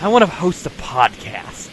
I want to host a podcast.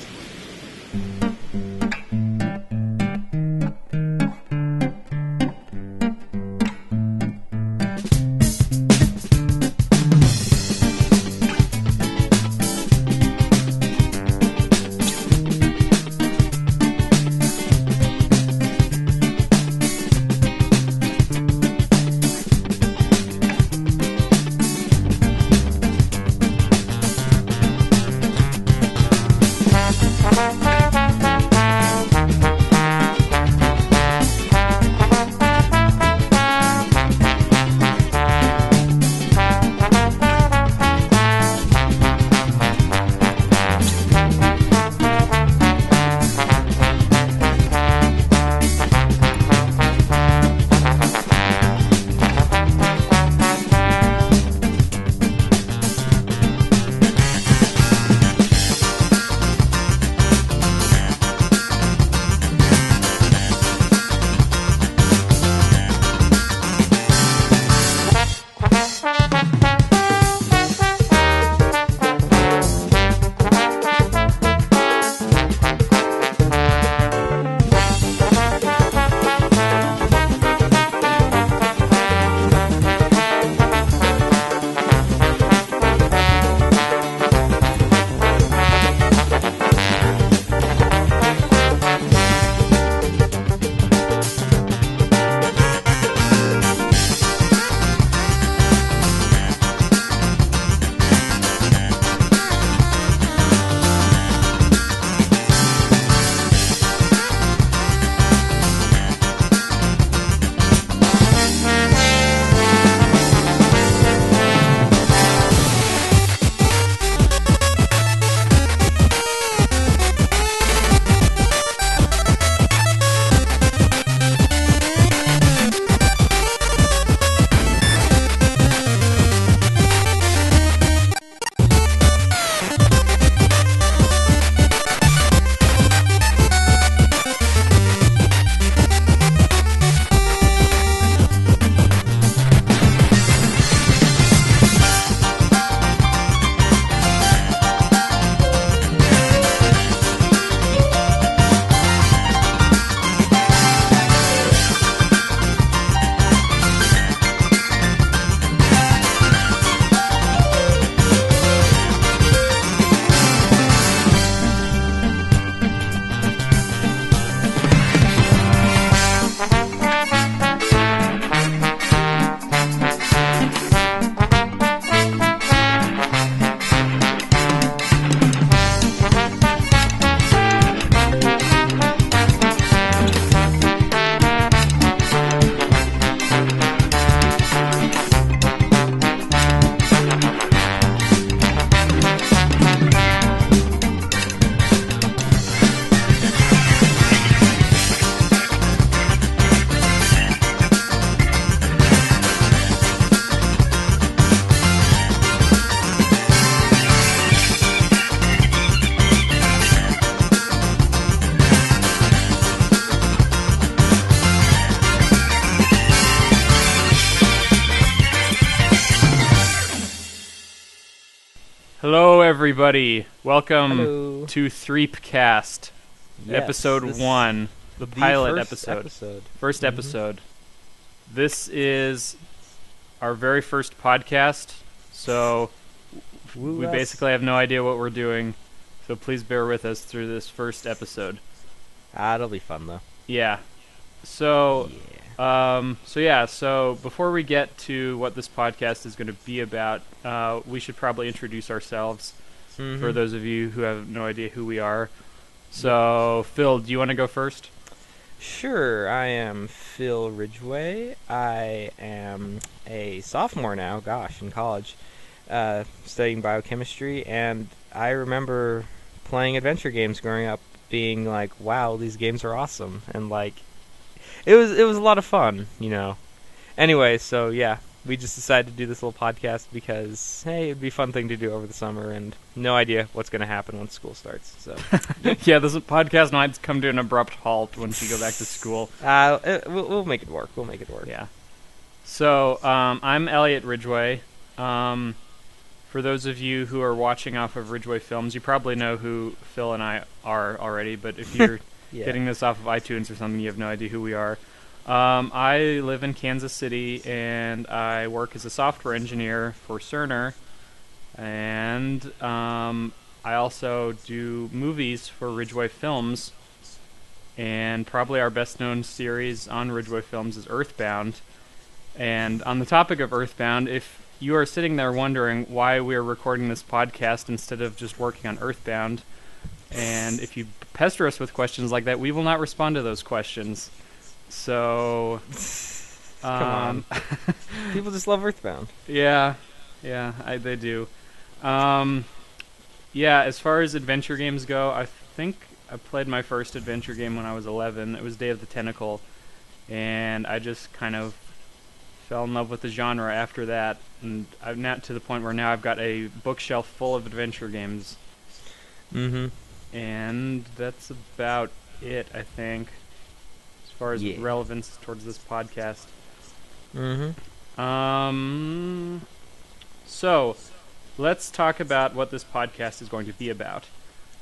Hello, everybody. Welcome to Threepcast, episode 1, the pilot episode. First episode. This is our very first podcast, so we basically have no idea what we're doing, so please bear with us through this first episode. It'll be fun, though. Yeah. So before we get to what this podcast is going to be about, we should probably introduce ourselves for those of you who have no idea who we are. So, Phil, do you want to go first? Sure, I am Phil Ridgway. I am a sophomore now, in college, studying biochemistry, and I remember playing adventure games growing up, being like, wow, these games are awesome, and like, it was a lot of fun, you know. Anyway, so yeah, we just decided to do this little podcast because, hey, it'd be a fun thing to do over the summer, and no idea what's going to happen once school starts. So yeah, this podcast might come to an abrupt halt once you go back to school. We'll make it work. Yeah. So I'm Elliott Ridgway. For those of you who are watching off of Ridgway Films, you probably know who Phil and I are already, but if you're getting this off of iTunes or something, you have no idea who we are. I live in Kansas City, and I work as a software engineer for Cerner, and I also do movies for Ridgway Films, and probably our best-known series on Ridgway Films is Earthbound. And on the topic of Earthbound, if you are sitting there wondering why we're recording this podcast instead of just working on Earthbound, and if you pester us with questions like that, we will not respond to those questions. So, come on. People just love Earthbound. Yeah, they do. As far as adventure games go, I think I played my first adventure game when I was 11. It was Day of the Tentacle, and I just kind of fell in love with the genre after that, and I'm not to the point where now I've got a bookshelf full of adventure games. And that's about it, I think, as far as relevance towards this podcast. So, let's talk about what this podcast is going to be about.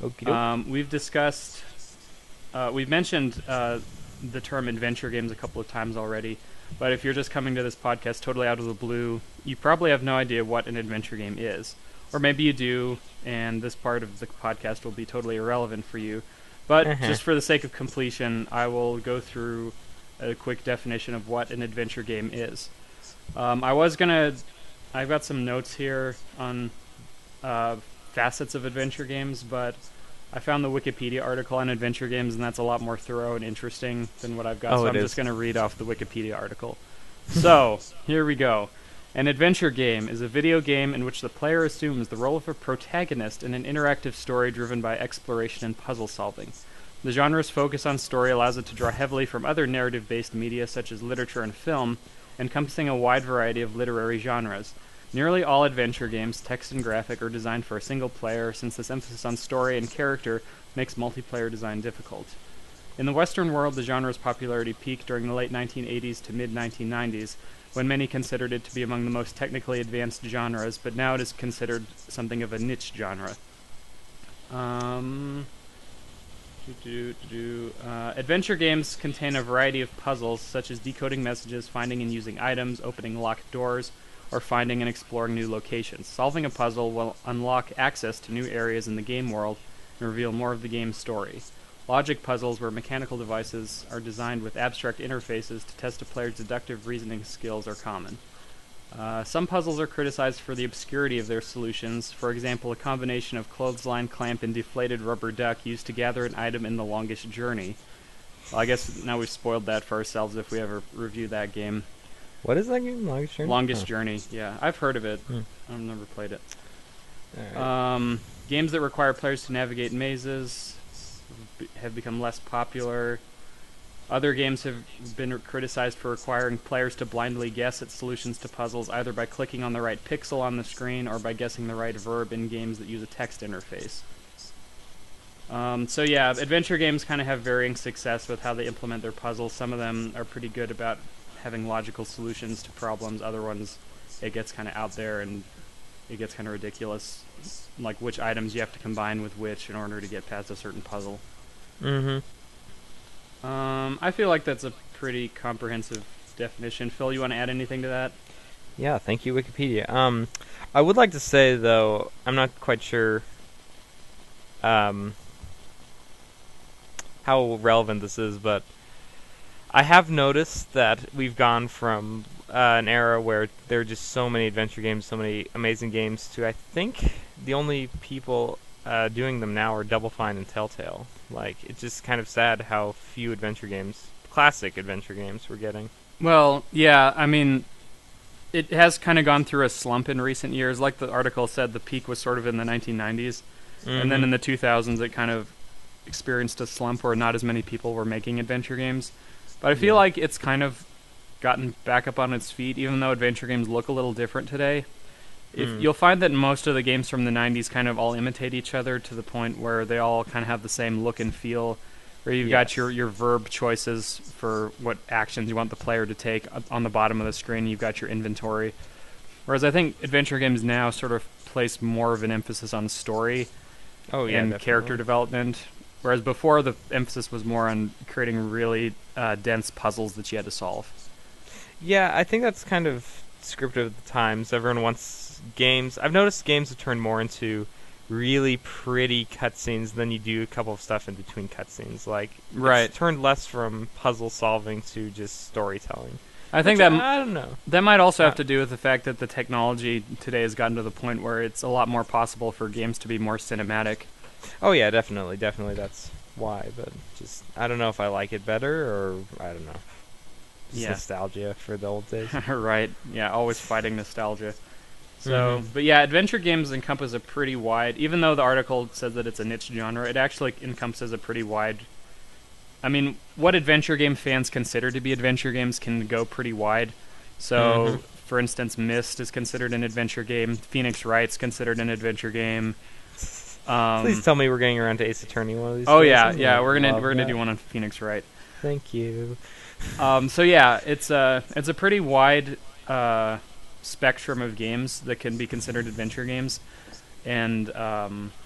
We've mentioned the term adventure games a couple of times already, but if you're just coming to this podcast totally out of the blue, you probably have no idea what an adventure game is. Or maybe you do, and this part of the podcast will be totally irrelevant for you. But just for the sake of completion, I will go through a quick definition of what an adventure game is. I've got some notes here on facets of adventure games, but I found the Wikipedia article on adventure games, and that's a lot more thorough and interesting than what I've got, so I'm just going to read off the Wikipedia article. So, here we go. An adventure game is a video game in which the player assumes the role of a protagonist in an interactive story driven by exploration and puzzle solving. The genre's focus on story allows it to draw heavily from other narrative-based media such as literature and film, encompassing a wide variety of literary genres. Nearly all adventure games, text and graphic, are designed for a single player, since this emphasis on story and character makes multiplayer design difficult. In the Western world, the genre's popularity peaked during the late 1980s to mid-1990s, when many considered it to be among the most technically advanced genres, but now it is considered something of a niche genre. Adventure games contain a variety of puzzles, such as decoding messages, finding and using items, opening locked doors, or finding and exploring new locations. Solving a puzzle will unlock access to new areas in the game world and reveal more of the game's story. Logic puzzles, where mechanical devices are designed with abstract interfaces to test a player's deductive reasoning skills, are common. Some puzzles are criticized for the obscurity of their solutions. For example, a combination of clothesline clamp and deflated rubber duck used to gather an item in The Longest Journey. Well, I guess now we've spoiled that for ourselves if we ever review that game. What is that game? Longest Journey? Longest Journey, yeah. I've heard of it. I've never played it. Right. Games that require players to navigate mazes have become less popular. Other games have been criticized for requiring players to blindly guess at solutions to puzzles, either by clicking on the right pixel on the screen or by guessing the right verb in games that use a text interface. Adventure games kind of have varying success with how they implement their puzzles. Some of them are pretty good about having logical solutions to problems. Other ones, it gets kind of out there and it gets kind of ridiculous, like which items you have to combine with which in order to get past a certain puzzle. I feel like that's a pretty comprehensive definition. Phil, you want to add anything to that? Yeah, thank you, Wikipedia. I would like to say, though, I'm not quite sure how relevant this is, but I have noticed that we've gone from an era where there are just so many adventure games, so many amazing games, to I think the only people doing them now are Double Fine and Telltale. Like, it's just kind of sad how few adventure games, classic adventure games, we're getting. Well, yeah, I mean, it has kind of gone through a slump in recent years. Like the article said, the peak was sort of in the 1990s, and then in the 2000s it kind of experienced a slump where not as many people were making adventure games. But I feel like it's kind of gotten back up on its feet, even though adventure games look a little different today. You'll find that most of the games from the 90s kind of all imitate each other to the point where they all kind of have the same look and feel, where you've got your verb choices for what actions you want the player to take on the bottom of the screen. You've got your inventory. Whereas I think adventure games now sort of place more of an emphasis on story and definitely. character development. Whereas before, the emphasis was more on creating really dense puzzles that you had to solve. Yeah, I think that's kind of descriptive of the times. Everyone wants games. I've noticed games have turned more into really pretty cutscenes than you do a couple of stuff in between cutscenes. Like, it's turned less from puzzle solving to just storytelling. I think that I don't know. That might also have to do with the fact that the technology today has gotten to the point where it's a lot more possible for games to be more cinematic. Oh yeah, definitely that's why. But just I don't know if I like it better or I don't know. Just nostalgia for the old days. Right. Yeah, always fighting nostalgia. So, but yeah, adventure games encompass a pretty wide. Even though the article says that it's a niche genre, it actually encompasses a pretty wide. I mean, what adventure game fans consider to be adventure games can go pretty wide. So, for instance, Myst is considered an adventure game. Phoenix Wright's considered an adventure game. Please tell me we're getting around to Ace Attorney one of these days. Yeah, we're gonna do one on Phoenix Wright. Thank you. So yeah, it's a pretty wide spectrum of games that can be considered adventure games, and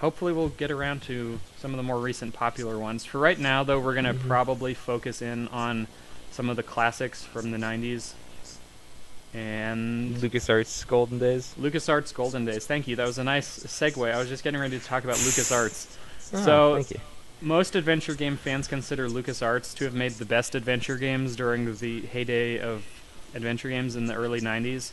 hopefully we'll get around to some of the more recent popular ones. For right now, though, we're gonna probably focus in on some of the classics from the 90s and LucasArts Golden Days. LucasArts Golden Days. Thank you. That was a nice segue. I was just getting ready to talk about LucasArts. Thank you. Most adventure game fans consider LucasArts to have made the best adventure games during the heyday of adventure games in the early 90s.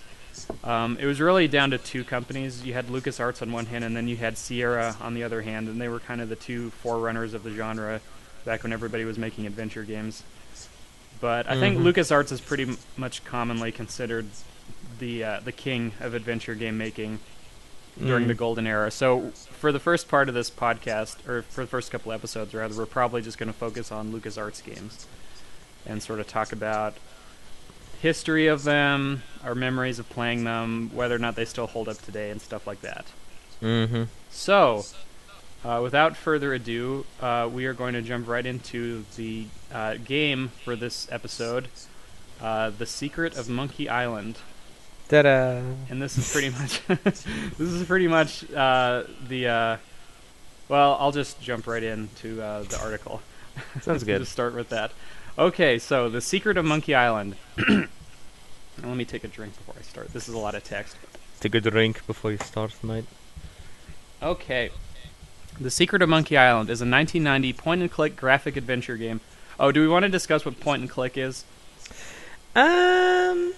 It was really down to two companies. You had LucasArts on one hand, and then you had Sierra on the other hand, and they were kind of the two forerunners of the genre back when everybody was making adventure games. But I think LucasArts is pretty much commonly considered the king of adventure game making during the golden era. So for the first part of this podcast, or for the first couple episodes rather, we're probably just going to focus on LucasArts games and sort of talk about history of them, our memories of playing them, whether or not they still hold up today, and stuff like that. So, without further ado, we are going to jump right into the game for this episode, The Secret of Monkey Island. Ta-da! And this is pretty much well, I'll just jump right into the article. Sounds good. To start with that. Okay, so The Secret of Monkey Island. Let me take a drink before I start. This is a lot of text. Take a drink before you start, mate. Okay. The Secret of Monkey Island is a 1990 point-and-click graphic adventure game. Oh, do we want to discuss what point-and-click is? Well,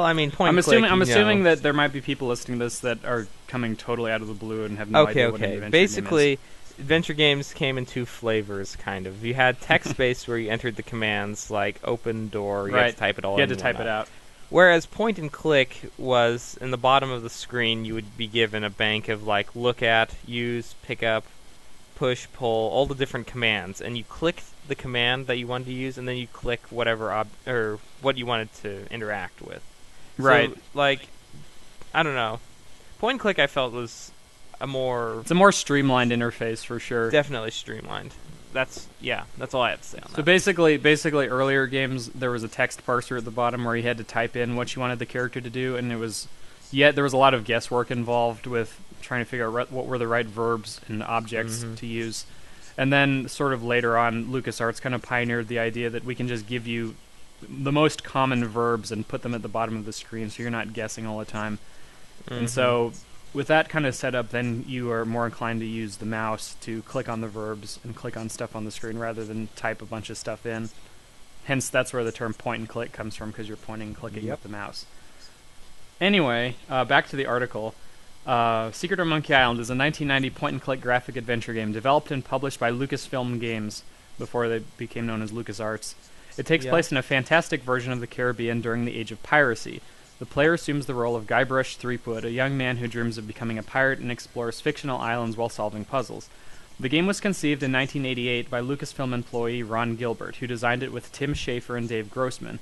I mean, point-and-click... I'm assuming that there might be people listening to this that are coming totally out of the blue and have no idea what an adventure Basically, game is. Adventure games came in two flavors, kind of. You had text-based where you entered the commands, like open door, you had to type it all in. You had to type it out. Whereas point-and-click was, in the bottom of the screen, you would be given a bank of, like, look at, use, pick up, push, pull, all the different commands. And you click the command that you wanted to use, and then you click whatever, or what you wanted to interact with. Right. So, like, I don't know. Point-and-click, I felt, was... It's a more streamlined interface for sure. Definitely streamlined. That's all I have to say on that. So basically earlier games there was a text parser at the bottom where you had to type in what you wanted the character to do, and there was a lot of guesswork involved with trying to figure out what were the right verbs and objects to use. And then sort of later on, LucasArts kind of pioneered the idea that we can just give you the most common verbs and put them at the bottom of the screen so you're not guessing all the time. And so with that kind of setup, then you are more inclined to use the mouse to click on the verbs and click on stuff on the screen rather than type a bunch of stuff in. Hence, that's where the term point and click comes from, because you're pointing and clicking with the mouse. Anyway, back to the article. Secret of Monkey Island is a 1990 point-and-click graphic adventure game developed and published by Lucasfilm Games before they became known as LucasArts. It takes place in a fantastic version of the Caribbean during the age of piracy. The player assumes the role of Guybrush Threepwood, a young man who dreams of becoming a pirate and explores fictional islands while solving puzzles. The game was conceived in 1988 by Lucasfilm employee Ron Gilbert, who designed it with Tim Schafer and Dave Grossman.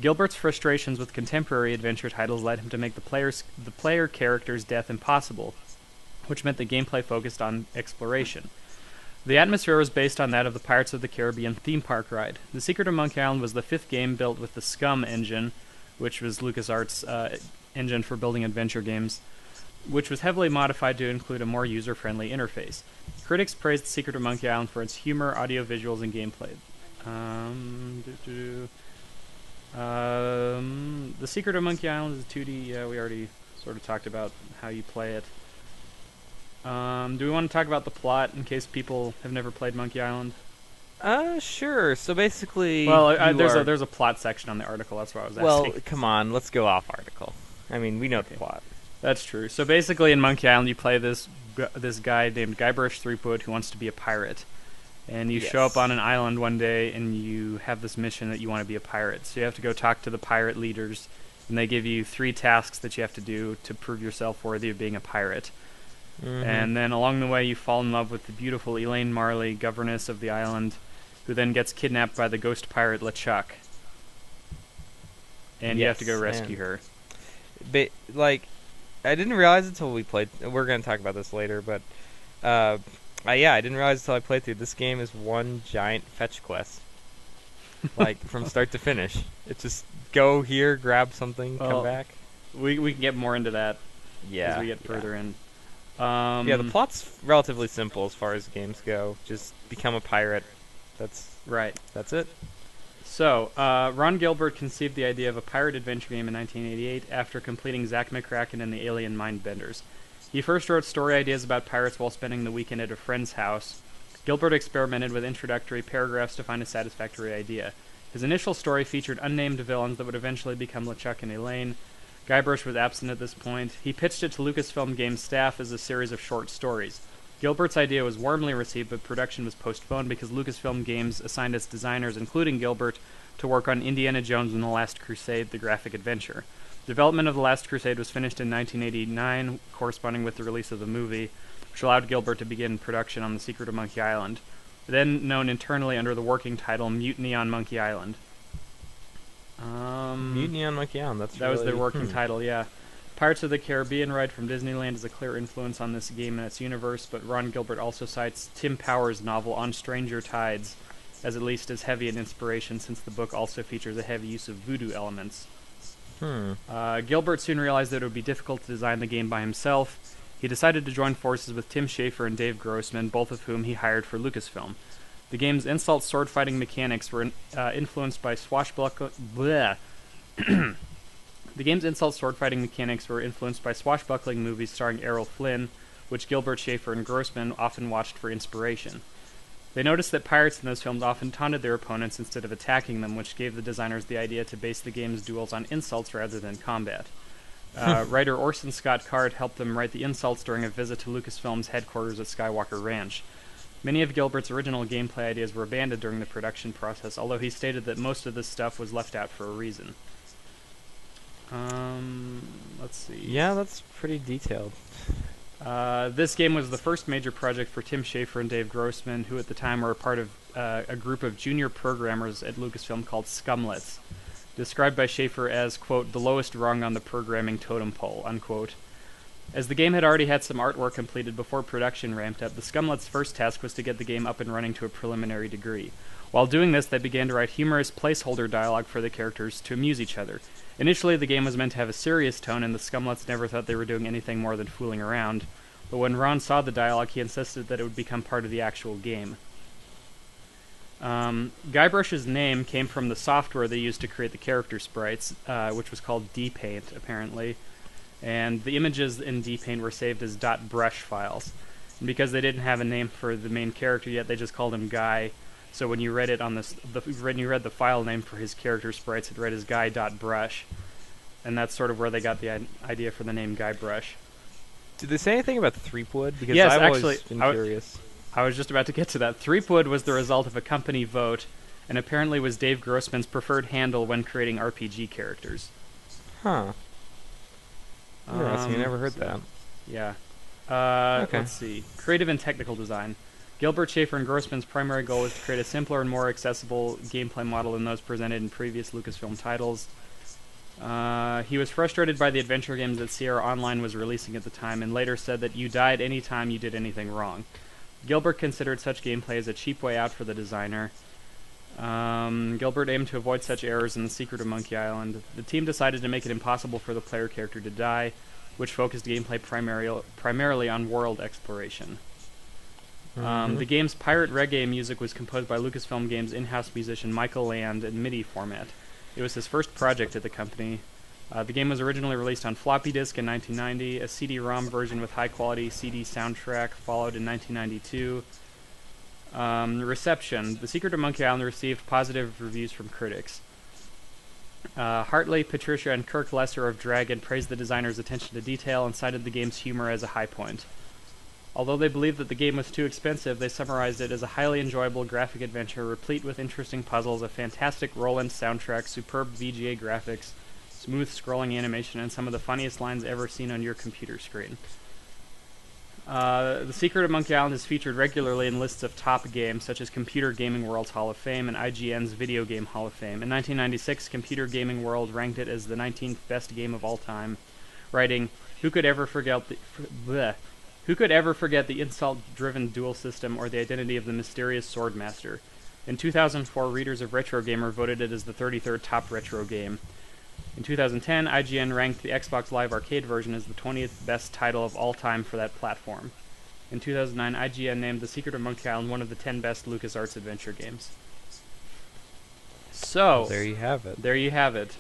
Gilbert's frustrations with contemporary adventure titles led him to make the player character's death impossible, which meant the gameplay focused on exploration. The atmosphere was based on that of the Pirates of the Caribbean theme park ride. The Secret of Monkey Island was the fifth game built with the Scum engine, which was LucasArts' engine for building adventure games, which was heavily modified to include a more user-friendly interface. Critics praised The Secret of Monkey Island for its humor, audio visuals, and gameplay. The Secret of Monkey Island is a 2D. Yeah, we already sort of talked about how you play it. Do we want to talk about the plot in case people have never played Monkey Island? Sure. So basically, there's a plot section on the article. That's what I was asking. Well, come on, let's go off article. I mean, we know the plot. That's true. So basically, in Monkey Island, you play this guy named Guybrush Threepwood who wants to be a pirate, and you show up on an island one day, and you have this mission that you want to be a pirate. So you have to go talk to the pirate leaders, and they give you 3 tasks that you have to do to prove yourself worthy of being a pirate. Mm-hmm. And then along the way, you fall in love with the beautiful Elaine Marley, governess of the island, who then gets kidnapped by the ghost pirate LeChuck. And you have to go rescue her. I didn't realize until we played. We're going to talk about this later, but I didn't realize until I played through. This game is one giant fetch quest, from start to finish. It's just go here, grab something, come back. We can get more into that as we get further in. The plot's relatively simple as far as games go. Just become a pirate. That's right. That's it. So, Ron Gilbert conceived the idea of a pirate adventure game in 1988 after completing Zack McCracken and the Alien Mindbenders. He first wrote story ideas about pirates while spending the weekend at a friend's house. Gilbert experimented with introductory paragraphs to find a satisfactory idea. His initial story featured unnamed villains that would eventually become LeChuck and Elaine. Guybrush was absent at this point. He pitched it to Lucasfilm Games staff as a series of short stories. Gilbert's idea was warmly received, but production was postponed because Lucasfilm Games assigned its designers, including Gilbert, to work on Indiana Jones and the Last Crusade, the graphic adventure. Development of The Last Crusade was finished in 1989, corresponding with the release of the movie, which allowed Gilbert to begin production on The Secret of Monkey Island, then known internally under the working title Mutiny on Monkey Island. Mutiny on Monkey Island, that was their working title, yeah. Pirates of the Caribbean ride from Disneyland is a clear influence on this game and its universe, but Ron Gilbert also cites Tim Powers' novel On Stranger Tides as at least as heavy an inspiration, since the book also features a heavy use of voodoo elements. Gilbert soon realized that it would be difficult to design the game by himself. He decided to join forces with Tim Schafer and Dave Grossman, both of whom he hired for Lucasfilm. The game's insult sword-fighting mechanics were influenced by swashbuckling movies starring Errol Flynn, which Gilbert, Schafer, and Grossman often watched for inspiration. They noticed that pirates in those films often taunted their opponents instead of attacking them, which gave the designers the idea to base the game's duels on insults rather than combat. Writer Orson Scott Card helped them write the insults during a visit to Lucasfilm's headquarters at Skywalker Ranch. Many of Gilbert's original gameplay ideas were abandoned during the production process, although he stated that most of this stuff was left out for a reason. Let's see. Yeah, that's pretty detailed. This game was the first major project for Tim Schafer and Dave Grossman, who at the time were a part of a group of junior programmers at Lucasfilm called Scumlets, described by Schafer as, quote, the lowest rung on the programming totem pole, unquote. As the game had already had some artwork completed before production ramped up, the Scumlets' first task was to get the game up and running to a preliminary degree. While doing this, they began to write humorous placeholder dialogue for the characters to amuse each other. Initially, the game was meant to have a serious tone, and the Scumlets never thought they were doing anything more than fooling around. But when Ron saw the dialogue, he insisted that it would become part of the actual game. Guybrush's name came from the software they used to create the character sprites, which was called D-Paint, apparently. And the images in D-Paint were saved as .brush files. And because they didn't have a name for the main character yet, they just called him Guy. So when you read it on when you read the file name for his character sprites, it read as Guy.brush. And that's sort of where they got the idea for the name Guybrush. Did they say anything about Threepwood? Because yes, I've actually, always been curious. I was just about to get to that. Threepwood was the result of a company vote, and apparently was Dave Grossman's preferred handle when creating RPG characters. Huh. Interesting, I never heard that. Yeah. Let's see. Creative and technical design. Gilbert, Schafer, and Grossman's primary goal was to create a simpler and more accessible gameplay model than those presented in previous Lucasfilm titles. He was frustrated by the adventure games that Sierra Online was releasing at the time, and later said that you died any time you did anything wrong. Gilbert considered such gameplay as a cheap way out for the designer. Gilbert aimed to avoid such errors in The Secret of Monkey Island. The team decided to make it impossible for the player character to die, which focused gameplay primarily on world exploration. The game's pirate reggae music was composed by Lucasfilm Games in-house musician Michael Land in MIDI format. It was his first project at the company. The game was originally released on floppy disk in 1990. A CD-ROM version with high-quality CD soundtrack followed in 1992. Reception. The Secret of Monkey Island received positive reviews from critics. Hartley, Patricia, and Kirk Lesser of Dragon praised the designer's attention to detail and cited the game's humor as a high point. Although they believed that the game was too expensive, they summarized it as a highly enjoyable graphic adventure replete with interesting puzzles, a fantastic roll-in soundtrack, superb VGA graphics, smooth scrolling animation, and some of the funniest lines ever seen on your computer screen. The Secret of Monkey Island is featured regularly in lists of top games, such as Computer Gaming World's Hall of Fame and IGN's Video Game Hall of Fame. In 1996, Computer Gaming World ranked it as the 19th best game of all time, writing, Who could ever forget the insult-driven duel system or the identity of the mysterious Swordmaster? In 2004, readers of Retro Gamer voted it as the 33rd top retro game. In 2010, IGN ranked the Xbox Live Arcade version as the 20th best title of all time for that platform. In 2009, IGN named The Secret of Monkey Island one of the 10 best LucasArts adventure games. So, well, there you have it. There you have it.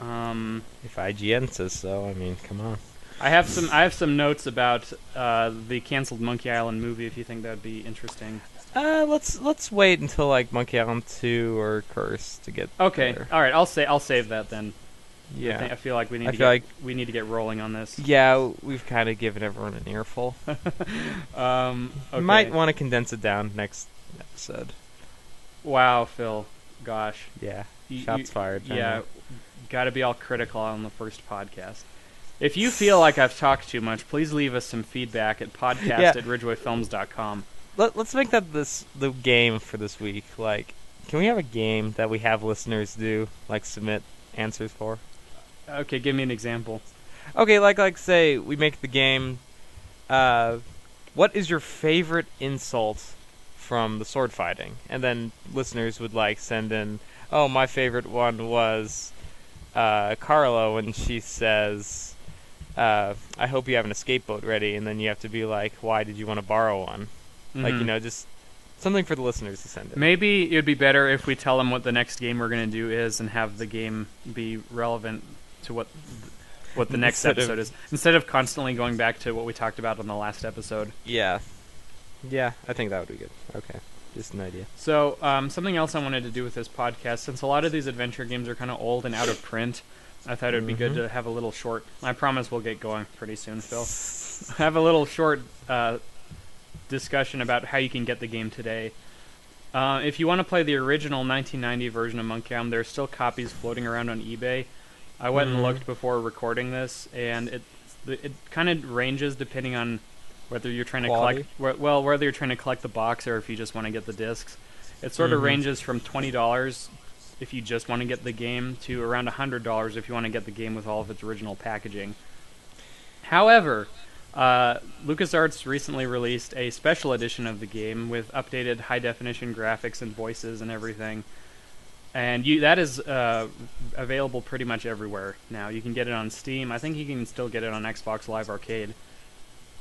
If IGN says so, I mean, come on. I have some notes about the canceled Monkey Island movie. If you think that'd be interesting. Let's wait until like Monkey Island 2 or Curse to get. Okay, there. All right. I'll save that then. Yeah, I feel like we need to get rolling on this. Yeah, we've kind of given everyone an earful. Okay. You might want to condense it down next episode. Wow, Phil. Gosh. Yeah. Shots fired. Yeah. Got to be all critical on the first podcast. If you feel like I've talked too much, please leave us some feedback at podcast@ridgwayfilms.com. Let's make that the game for this week. Like, can we have a game that we have listeners do, like submit answers for? Okay, give me an example. Okay, like say we make the game. What is your favorite insult from the sword fighting? And then listeners would like send in. Oh, my favorite one was Carla when she says, "I hope you have an escape boat ready," and then you have to be like, "Why did you want to borrow one?" Mm-hmm. Like, just something for the listeners to send in. Maybe it would be better if we tell them what the next game we're going to do is and have the game be relevant to what the next episode is, instead of constantly going back to what we talked about on the last episode. Yeah, I think that would be good. Okay, just an idea. So, something else I wanted to do with this podcast, since a lot of these adventure games are kind of old and out of print, I thought it would be good to have a little short... I promise we'll get going pretty soon, Phil. Have a little short discussion about how you can get the game today. If you want to play the original 1990 version of Monkey Island, there are still copies floating around on eBay. I went and looked before recording this, and it kind of ranges depending on whether you're trying to collect whether you're trying to collect the box or if you just want to get the discs. It sort of ranges from $20 if you just want to get the game to around $100 if you want to get the game with all of its original packaging. However, LucasArts recently released a special edition of the game with updated high-definition graphics and voices and everything. And that is available pretty much everywhere now. You can get it on Steam. I think you can still get it on Xbox Live Arcade.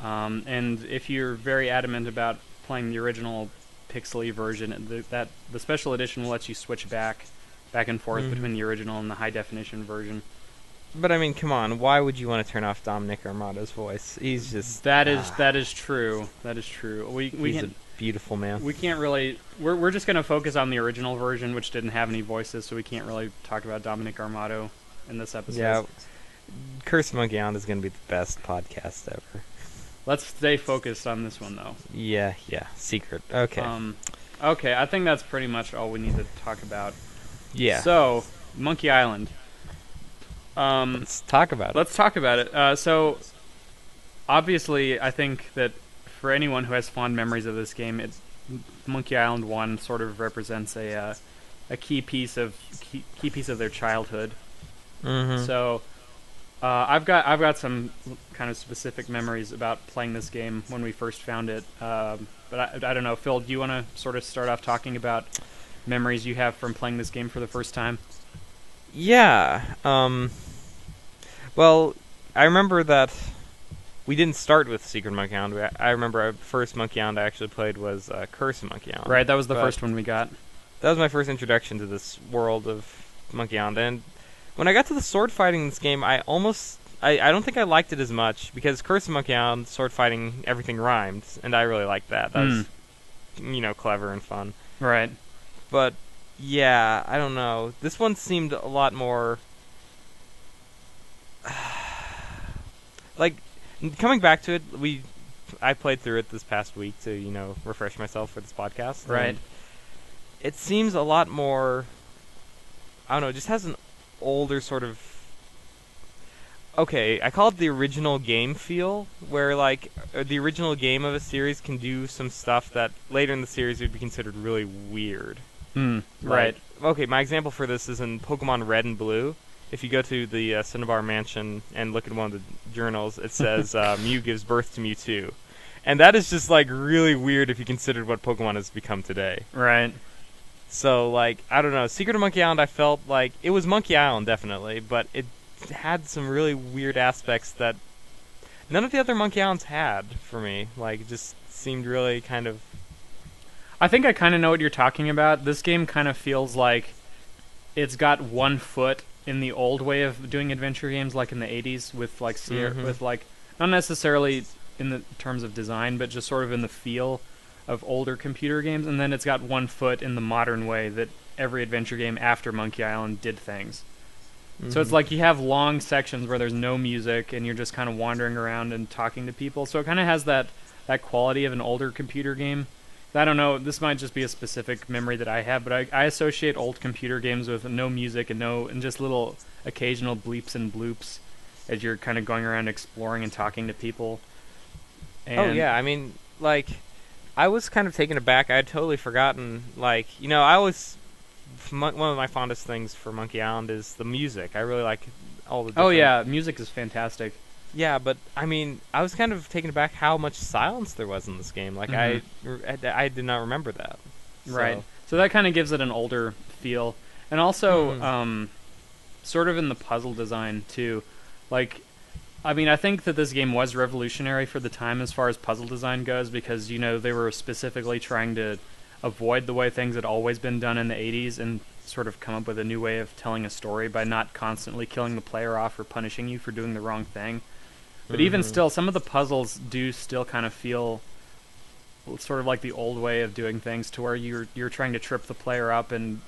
And if you're very adamant about playing the original pixely version, the special edition will let you switch back and forth between the original and the high-definition version. But I mean, come on, why would you want to turn off Dominic Armato's voice? He's just... That is true. That is true. He's a beautiful man. We can't really... We're just going to focus on the original version, which didn't have any voices, so we can't really talk about Dominic Armato in this episode. Yeah, Curse Monkey Island is going to be the best podcast ever. Let's stay focused on this one, though. Yeah, secret. Okay. Okay, I think that's pretty much all we need to talk about. Yeah. So, Monkey Island. Let's talk about it. Let's talk about it. So, obviously, I think that for anyone who has fond memories of this game, Monkey Island 1 sort of represents a key piece of their childhood. Mm-hmm. So, I've got some kind of specific memories about playing this game when we first found it. But I don't know, Phil. Do you want to sort of start off talking about memories you have from playing this game for the first time? Yeah. Well, I remember that we didn't start with Secret Monkey Island. I remember our first Monkey Island I actually played was Curse of Monkey Island. Right, that was the first one we got. That was my first introduction to this world of Monkey Island. And when I got to the sword fighting in this game, I don't think I liked it as much, because Curse of Monkey Island, sword fighting, everything rhymed, and I really liked that. That was, clever and fun. Right. But, yeah, I don't know. This one seemed a lot more... like, coming back to it, I played through it this past week to, refresh myself for this podcast. Right. It seems a lot more... I don't know, it just has an older sort of... Okay, I call it the original game feel, where, like, the original game of a series can do some stuff that later in the series would be considered really weird. Right. Okay, my example for this is in Pokemon Red and Blue. If you go to the Cinnabar Mansion and look at one of the journals, it says Mew gives birth to Mewtwo. And that is just, like, really weird if you considered what Pokemon has become today. Right. So, like, I don't know. Secret of Monkey Island, I felt like... It was Monkey Island, definitely, but it had some really weird aspects that none of the other Monkey Islands had for me. Like, it just seemed really kind of... I think I kind of know what you're talking about. This game kind of feels like it's got one foot in the old way of doing adventure games, like in the 80s, with like with like not necessarily in the terms of design, but just sort of in the feel of older computer games, and then it's got one foot in the modern way that every adventure game after Monkey Island did things. So it's like you have long sections where there's no music and you're just kind of wandering around and talking to people. So it kind of has that quality of an older computer game. I don't know, this might just be a specific memory that I have, but I associate old computer games with no music and just little occasional bleeps and bloops as you're kind of going around exploring and talking to people. And I mean, like, I was kind of taken aback. I had totally forgotten, like, I always... one of my fondest things for Monkey Island is the music. I really like all the different... Oh, yeah, music is fantastic. Yeah, but, I mean, I was kind of taken aback how much silence there was in this game. Like, I did not remember that. Right. So that kind of gives it an older feel. And also, sort of in the puzzle design, too. Like, I mean, I think that this game was revolutionary for the time as far as puzzle design goes, because, they were specifically trying to avoid the way things had always been done in the 80s and sort of come up with a new way of telling a story by not constantly killing the player off or punishing you for doing the wrong thing. But even still, some of the puzzles do still kind of feel sort of like the old way of doing things, to where you're trying to trip the player up and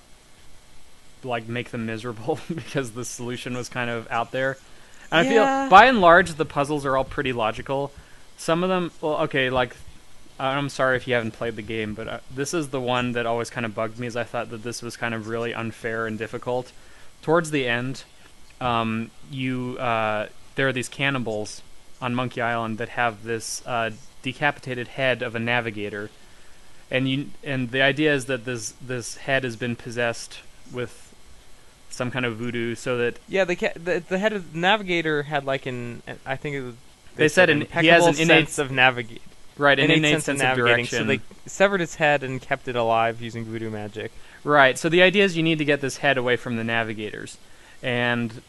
like make them miserable because the solution was kind of out there. And I feel, by and large, the puzzles are all pretty logical. Some of them, well, okay, like, I'm sorry if you haven't played the game, but this is the one that always kind of bugged me, as I thought that this was kind of really unfair and difficult. Towards the end, there are these cannibals on Monkey Island that have this decapitated head of a navigator, and the idea is that this head has been possessed with some kind of voodoo, so that the head of the navigator had like I think it was, they said he has an innate sense of navigate. Right, an innate sense of direction. So they severed his head and kept it alive using voodoo magic. Right, so the idea is you need to get this head away from the navigators. And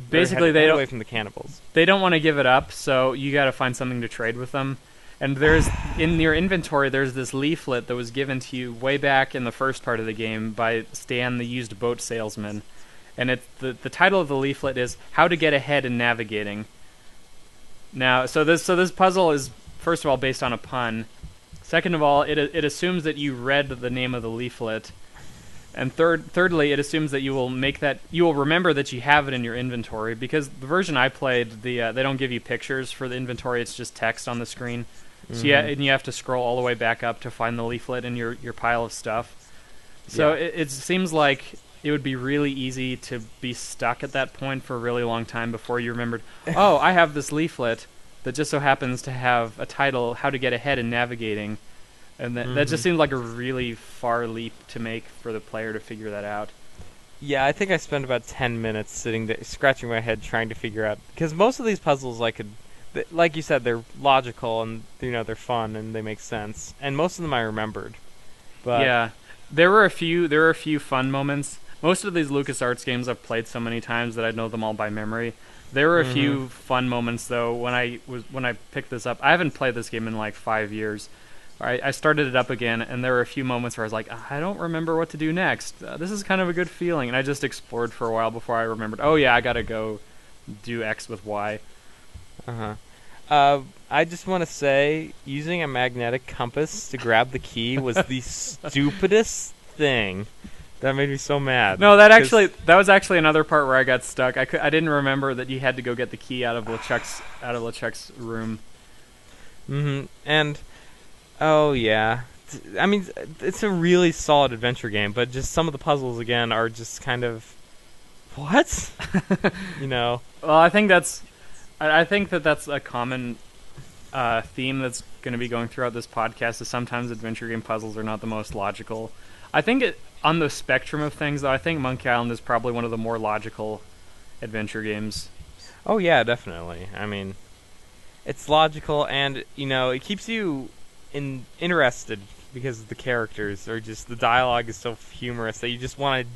basically they don't... away from the cannibals. They don't want to give it up, so you got to find something to trade with them. And there's in your inventory, there's this leaflet that was given to you way back in the first part of the game by Stan, the used boat salesman. And the title of the leaflet is How to Get Ahead in Navigating. Now, so this puzzle is, first of all, based on a pun. Second of all, it assumes that you read the name of the leaflet. And thirdly, it assumes that you will remember that you have it in your inventory, because the version I played, they don't give you pictures for the inventory, it's just text on the screen. So and you have to scroll all the way back up to find the leaflet in your pile of stuff. So it seems like it would be really easy to be stuck at that point for a really long time before you remembered, oh, I have this leaflet that just so happens to have a title, How to Get Ahead in Navigating. And that just seems like a really far leap to make for the player to figure that out. Yeah, I think I spent about 10 minutes sitting there, scratching my head trying to figure out... Because most of these puzzles, like you said, they're logical and they're fun and they make sense. And most of them I remembered. But yeah. There were a few fun moments. Most of these LucasArts games I've played so many times that I know them all by memory. There were a few fun moments though when I picked this up. I haven't played this game in like 5 years. I started it up again, and there were a few moments where I was like, I don't remember what to do next. This is kind of a good feeling, and I just explored for a while before I remembered. Oh yeah, I gotta go do X with Y. I just want to say, using a magnetic compass to grab the key was the stupidest thing. That made me so mad. No, that was actually another part where I got stuck. I didn't remember that you had to go get the key out of LeChuck's room. And oh yeah, I mean, it's a really solid adventure game, but just some of the puzzles again are just kind of what? Well, I think that's a common theme that's going to be going throughout this podcast. Is sometimes adventure game puzzles are not the most logical. I think on the spectrum of things, though, I think Monkey Island is probably one of the more logical adventure games. Oh yeah, definitely. I mean, it's logical, and it keeps you interested because the characters are just, the dialogue is so humorous that you just want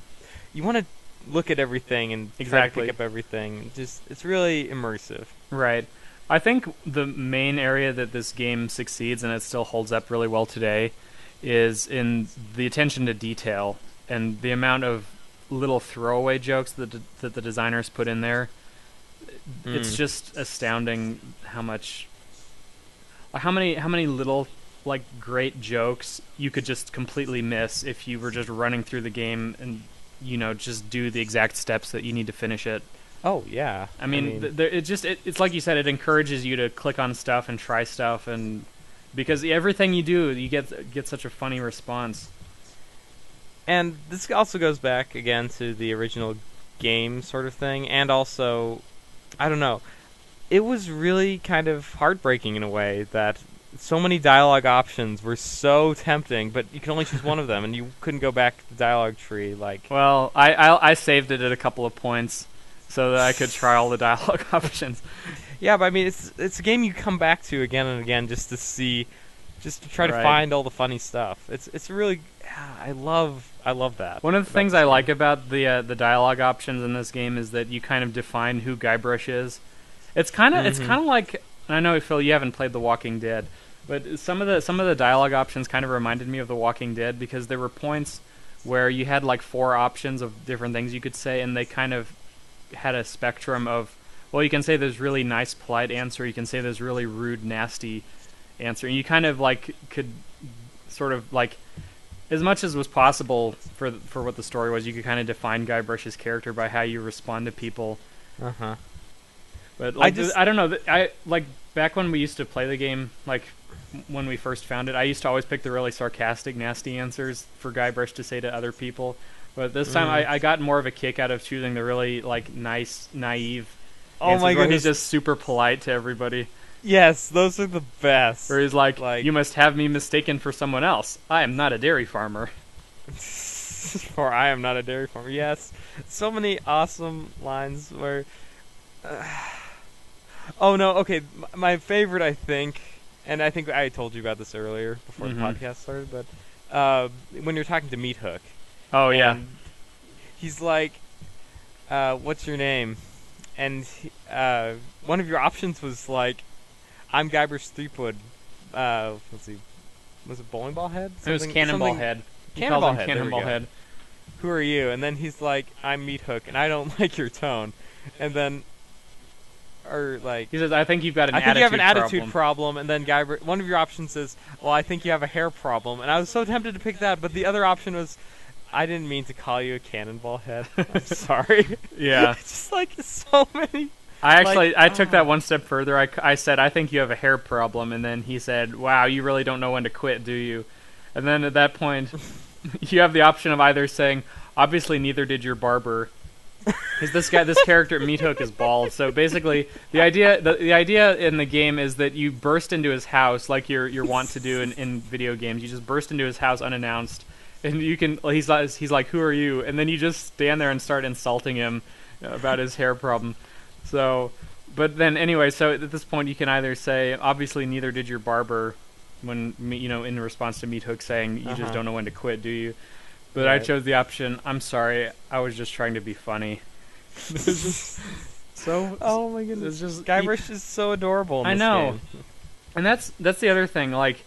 to look at everything and try to pick up everything. It's really immersive. Right. I think the main area that this game succeeds, and it still holds up really well today, is in the attention to detail and the amount of little throwaway jokes that the designers put in there. It's just astounding how many little like great jokes you could just completely miss if you were just running through the game and just do the exact steps that you need to finish it. Oh yeah. I mean it's like you said, it encourages you to click on stuff and try stuff, and because everything you do, you get such a funny response. And this also goes back again to the original game sort of thing, and also, I don't know, it was really kind of heartbreaking in a way that so many dialogue options were so tempting, but you could only choose one of them, and you couldn't go back to the dialogue tree. Well, I saved it at a couple of points so that I could try all the dialogue options. Yeah, but I mean, it's a game you come back to again and again just to try to find all the funny stuff. It's really, I love that. One of the things I like about the dialogue options in this game is that you kind of define who Guybrush is. It's kind of like, I know, Phil, you haven't played The Walking Dead, but some of the dialogue options kind of reminded me of The Walking Dead, because there were points where you had like 4 options of different things you could say, and they kind of had a spectrum of, well, you can say there's really nice, polite answer, you can say there's really rude, nasty answer, and you kind of like could sort of like, as much as was possible for what the story was, you could kind of define Guybrush's character by how you respond to people. But like, I don't know. I like back when we used to play the game, like when we first found it, I used to always pick the really sarcastic, nasty answers for Guybrush to say to other people. But this time, I got more of a kick out of choosing the really like nice, naive. Oh my goodness! He's just super polite to everybody. Yes, those are the best. Where he's like, "You must have me mistaken for someone else. I am not a dairy farmer." Or I am not a dairy farmer. Yes, so many awesome lines where. Oh no! Okay, my favorite, I think, and I think I told you about this earlier before the podcast started, but when you're talking to Meat Hook. Oh yeah. He's like, "What's your name?" And one of your options was like, "I'm Guybrush Threepwood." Let's see, was it Bowling Ball Head? It was Cannonball Head. Cannonball Head. Cannonball Head. Who are you? And then he's like, "I'm Meat Hook, and I don't like your tone." And then, or like, he says, "I think you've got I think you have an attitude problem." And then Guybrush, one of your options is, "Well, I think you have a hair problem." And I was so tempted to pick that, but the other option was, "I didn't mean to call you a Cannonball Head. I'm sorry." Yeah. Just like so many. I took that one step further. I said, "I think you have a hair problem," and then he said, "Wow, you really don't know when to quit, do you?" And then at that point, you have the option of either saying, "Obviously, neither did your barber," because this character Meat Hook is bald. So basically, the idea in the game is that you burst into his house like you're wont to do in video games. You just burst into his house unannounced. And you can, he's like, "Who are you?" And then you just stand there and start insulting him about his hair problem. So, but then anyway, so at this point you can either say, "Obviously neither did your barber," when in response to Meat Hook saying, "You just don't know when to quit, do you?" But I chose the option, I'm sorry, I was just trying to be funny. So oh my goodness, it's just Guybrush is so adorable in I this know. game. And that's the other thing, like,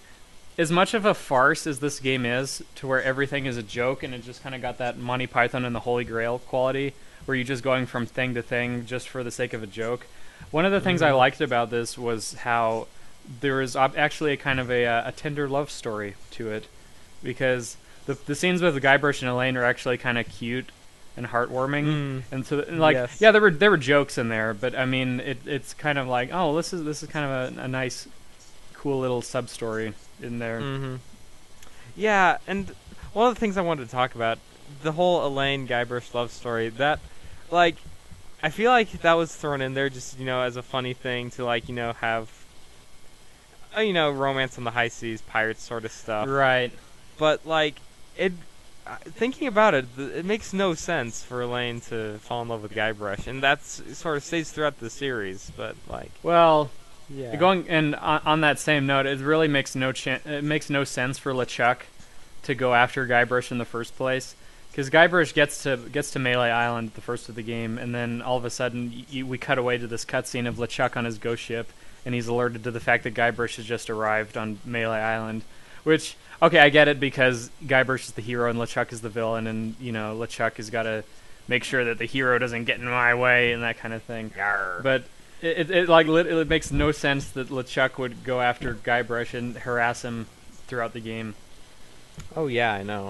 as much of a farce as this game is, to where everything is a joke, and it just kind of got that Monty Python and the Holy Grail quality, where you're just going from thing to thing just for the sake of a joke. One of the things I liked about this was how there was actually a kind of a tender love story to it, because the scenes with Guybrush and Elaine are actually kind of cute and heartwarming, and so yeah, there were jokes in there, but I mean it's kind of like, oh, this is kind of a nice, cool little sub story in there. Yeah, and one of the things I wanted to talk about, the whole Elaine Guybrush love story, that, like, I feel like that was thrown in there just, as a funny thing to, like, have, romance on the high seas, pirate sort of stuff. Right. But, like, thinking about it, it makes no sense for Elaine to fall in love with Guybrush, and that's sort of stays throughout the series, but, like... Well... Yeah. Going and on that same note, it really makes no sense for LeChuck to go after Guybrush in the first place, because Guybrush gets to Melee Island, the first of the game, and then all of a sudden we cut away to this cutscene of LeChuck on his ghost ship, and he's alerted to the fact that Guybrush has just arrived on Melee Island. Which, okay, I get it, because Guybrush is the hero and LeChuck is the villain, and LeChuck has got to make sure that the hero doesn't get in my way and that kind of thing. Yarr. But it makes no sense that LeChuck would go after Guybrush and harass him throughout the game. Oh yeah, I know.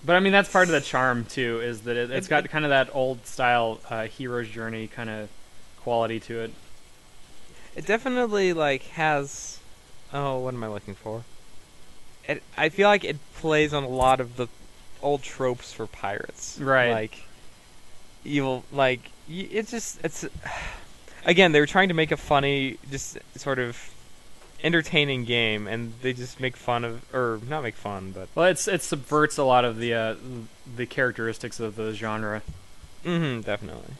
But I mean that's part of the charm too, is that it's got kind of that old style hero's journey kind of quality to it. It definitely has. Oh, what am I looking for? I feel like it plays on a lot of the old tropes for pirates. Right. Like evil. Like it's. Again, they were trying to make a funny, just sort of entertaining game, and they just make fun of, or not make fun, but... Well, it subverts a lot of the characteristics of the genre. Definitely.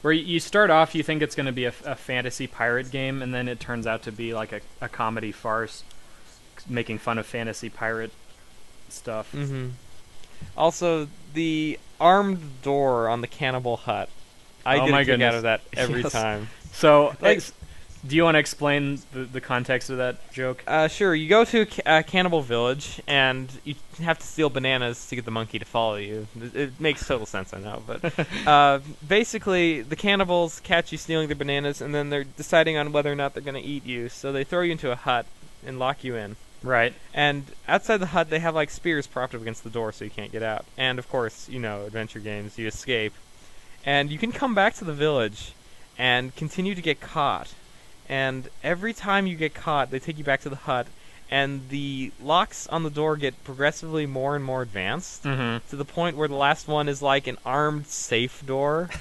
Where you start off, you think it's going to be a fantasy pirate game, and then it turns out to be like a comedy farce, making fun of fantasy pirate stuff. Also, the armed door on the cannibal hut. I get a kick out of that every time. So, do you want to explain the context of that joke? Sure. You go to a cannibal village, and you have to steal bananas to get the monkey to follow you. It makes total sense, I know. But basically, the cannibals catch you stealing their bananas, and then they're deciding on whether or not they're going to eat you. So they throw you into a hut and lock you in. Right. And outside the hut, they have spears propped up against the door so you can't get out. And of course, adventure games, you escape. And you can come back to the village and continue to get caught. And every time you get caught, they take you back to the hut, and the locks on the door get progressively more and more advanced, to the point where the last one is like an armed safe door.